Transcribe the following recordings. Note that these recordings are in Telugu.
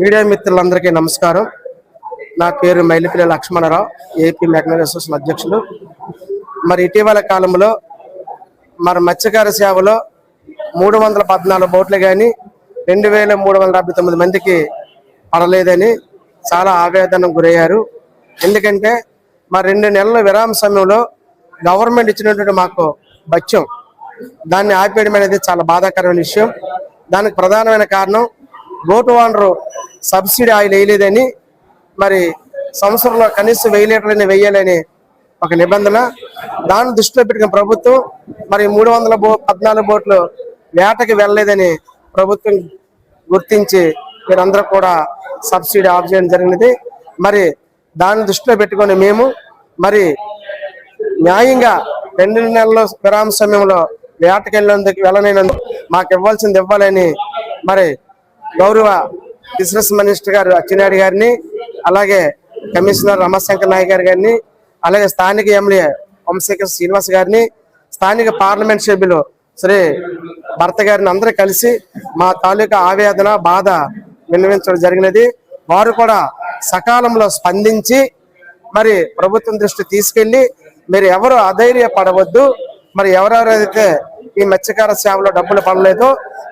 మీడియా మిత్రులందరికీ నమస్కారం. నా పేరు మైలిపిల్లి లక్ష్మణరావు, ఏపీ మెకనరీ అసోసియేషన్ అధ్యక్షులు. మరి ఇటీవల కాలంలో మరి మత్స్యకార సేవలో 314 బోట్లు కానీ 2379 మందికి పడలేదని చాలా ఆవేదనకు గురయ్యారు. ఎందుకంటే మరి 2 నెలల విరామ సమయంలో గవర్నమెంట్ ఇచ్చినటువంటి మాకు బత్యం దాన్ని ఆపేయడం అనేది చాలా బాధాకరమైన విషయం. దానికి ప్రధానమైన కారణం బోటు ఓనరు సబ్సిడీ ఆయిల్ వేయలేదని, మరి సంవత్సరంలో కనీసం 1000 లీటర్లని వేయాలని ఒక నిబంధన. దాన్ని దృష్టిలో పెట్టుకున్న ప్రభుత్వం మరి 314 బోట్లు వేటకి వెళ్ళలేదని ప్రభుత్వం గుర్తించి మీరందరూ కూడా సబ్సిడీ ఆఫ్ చేయడం జరిగినది. మరి దాన్ని దృష్టిలో పెట్టుకొని మేము మరి న్యాయంగా 2 నెలల విరామ సమయంలో వేటకి వెళ్ళనందుకు మాకు ఇవ్వాల్సింది ఇవ్వాలని మరి గౌరవ బిజినెస్ మినిస్టర్ గారు అచ్చెన్నాయుడు గారిని, అలాగే కమిషనర్ రమశంకర్ నాయక్ గారిని, అలాగే స్థానిక ఎమ్మెల్యే వంశశేఖర్ శ్రీనివాస్ గారిని, స్థానిక పార్లమెంట్ సభ్యులు శ్రీ భర్త గారిని అందరూ కలిసి మా తాలూకా ఆవేదన బాధ విన్నవించడం జరిగినది. వారు కూడా సకాలంలో స్పందించి మరి ప్రభుత్వం దృష్టి తీసుకెళ్లి మీరు ఎవరు అధైర్యపడవద్దు, మరి ఎవరెవరైతే ఈ మత్స్యకార సేవలో డబ్బులు పడలేదో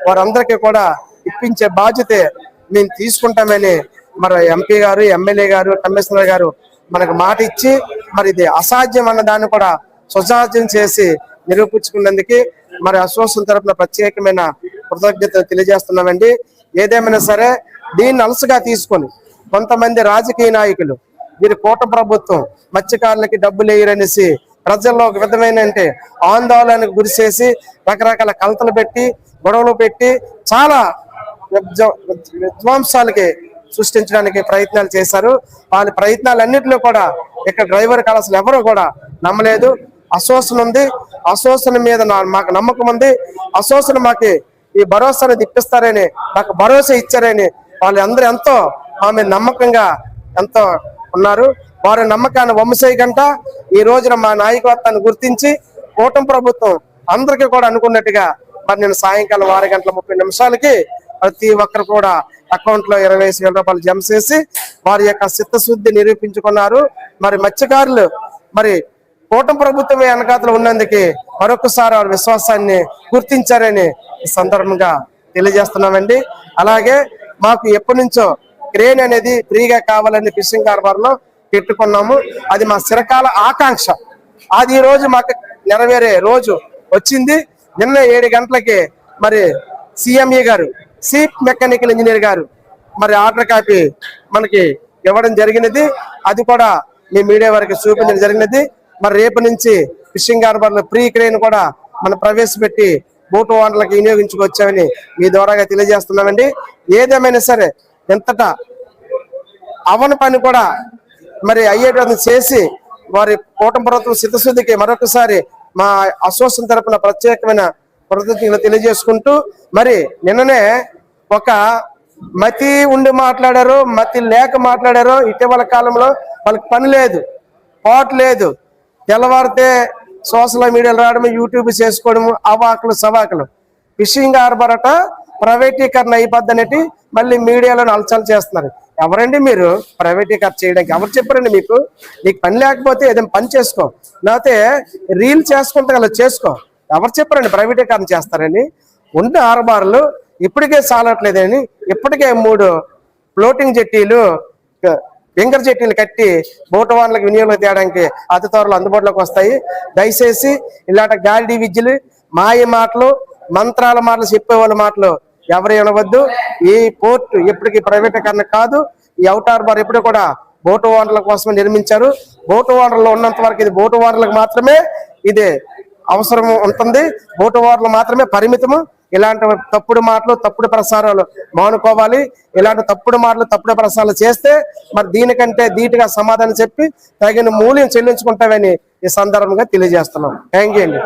వారందరికీ కూడా ఇప్పించే బాధ్యత మేము తీసుకుంటామని మరి ఎంపీ గారు, ఎమ్మెల్యే గారు, కమిషనర్ గారు మనకు మాట ఇచ్చి మరి ఇది అసాధ్యం అన్న దాన్ని కూడా సుసాధ్యం చేసి నిరూపించుకున్నందుకు మరి అసోసియేషన్ తరఫున ప్రత్యేకమైన కృతజ్ఞతలు తెలియజేస్తున్నామండి. ఏదేమైనా సరే దీన్ని అలసగా తీసుకొని కొంతమంది రాజకీయ నాయకులు వీరి కూటమి ప్రభుత్వం మత్స్యకారులకి డబ్బులు వేయరనేసి ప్రజల్లో ఒక విధమైన ఆందోళనకు గురిచేసి రకరకాల కలతలు పెట్టి గొడవలు పెట్టి చాలా విధ్వంసాలకి సృష్టించడానికి ప్రయత్నాలు చేశారు. వాళ్ళ ప్రయత్నాలన్నింటిలో కూడా ఇక్కడ డ్రైవర్ కళాశాల ఎవరు కూడా నమ్మలేదు. అసోసియేషన్ ఉంది, అసోసియేషన్ మీద మాకు నమ్మకం ఉంది, అసోసియేషన్ మాకు ఈ భరోసాను ఇప్పిస్తారని నాకు భరోసా ఇచ్చారని వాళ్ళందరూ ఎంతో ఆమె నమ్మకంగా ఎంతో ఉన్నారు. వారి నమ్మకాన్ని వంశేయకంట ఈ రోజున మా నాయకత్వాన్ని గుర్తించి కూటమి ప్రభుత్వం అందరికీ కూడా అనుకున్నట్టుగా మరి నేను సాయంకాలం 6:30 ప్రతి ఒక్కరు కూడా అకౌంట్ లో 25,000 రూపాయలు జమ చేసి వారి యొక్క చిత్తశుద్ధి నిరూపించుకున్నారు. మరి మత్స్యకారులు మరి కూటమి ప్రభుత్వమే వెనకాతలు ఉన్నందుకు మరొకసారి వారి విశ్వాసాన్ని గుర్తించారని ఈ సందర్భంగా తెలియజేస్తున్నామండి. అలాగే మాకు ఎప్పటి నుంచో క్రేన్ అనేది ఫ్రీగా కావాలని ఫిషింగ్ హార్బర్ లో పెట్టుకున్నాము. అది మా చిరకాల ఆకాంక్ష. అది ఈ రోజు మాకు నెరవేరే రోజు వచ్చింది. నిన్న 7 గంటలకి మరి సిఎంఈ గారు, చీఫ్ మెకానికల్ ఇంజనీర్ గారు మరి ఆర్డర్ కాపీ మనకి ఇవ్వడం జరిగినది. అది కూడా మీ మీడియా వారికి చూపించడం జరిగినది. మరి రేపు నుంచి ఫిషింగ్ హార్బర్ లో ఫ్రీ క్రేన్ కూడా మనం ప్రవేశపెట్టి బోటు ఓనర్లకు వినియోగించుకొచ్చామని మీ ద్వారాగా తెలియజేస్తున్నామండి. ఏదేమైనా సరే ఎంతటా అవన పని కూడా మరి అయ్యేటది చేసి వారి కూటమి ప్రభుత్వం చిత్తశుద్ధికి మరొకసారి మా అసోసియేషన్ తరపున ప్రత్యేకమైన కృతజ్ఞతలు తెలియజేసుకుంటూ మరి నిన్ననే ఒక మతి ఉండి మాట్లాడారో మతి లేక మాట్లాడారో ఇటీవల కాలంలో వాళ్ళకి పని లేదు, పాటు లేదు, తెల్లవారితే సోషల్ మీడియాలో రావడము, యూట్యూబ్ చేసుకోవడము, అవాకులు సవాకులు. ఫిషింగ్ హార్బర్ అట ప్రైవేటీకరణ అయిపోద్దనేటి మళ్ళీ మీడియాలో అలచలు చేస్తున్నారు. ఎవరండి మీరు ప్రైవేటీకరణ చేయడానికి? ఎవరు చెప్పారండి మీకు? నీకు పని లేకపోతే ఏదైనా పని చేసుకో, లేకపోతే రీల్ చేసుకుంటే అలా చేసుకో. ఎవరు చెప్పారండి ప్రైవేటీకరణ చేస్తారని? ఉన్న హార్బర్లు ఇప్పటికే చాలట్లేదని ఇప్పటికే 3 ఫ్లోటింగ్ జెట్టీలు, ఫింగర్ జెట్టీలు కట్టి బోటు ఓనర్లకు వినియోగం తేయడానికి అతి త్వరలో అందుబాటులోకి వస్తాయి. దయచేసి ఇలాంటి గాలి విద్యలు, మాయ మాటలు, మంత్రాల మాటలు చెప్పే వాళ్ళ మాటలు ఎవరు వినవద్దు. ఈ పోర్టు ఎప్పటికీ ప్రైవేటీకరణ కాదు. ఈ అవుట్ హార్బర్ ఎప్పుడు కూడా బోటు ఓనర్ల కోసమే నిర్మించారు. బోటు ఓనర్లు ఉన్నంత వరకు ఇది బోటు ఓనర్లకు మాత్రమే ఇది అవసరం ఉంటుంది. బోటు ఓనర్లు మాత్రమే పరిమితము. ఇలాంటి తప్పుడు మాటలు, తప్పుడు ప్రసారాలు మానుకోవాలి. ఇలాంటి తప్పుడు మాటలు, తప్పుడు ప్రసారాలు చేస్తే మరి దీనికంటే ధీటుగా సమాధానం చెప్పి తగిన మూల్యం చెల్లించుకుంటామని ఈ సందర్భంగా తెలియజేస్తున్నాం. థ్యాంక్ యూ అండి.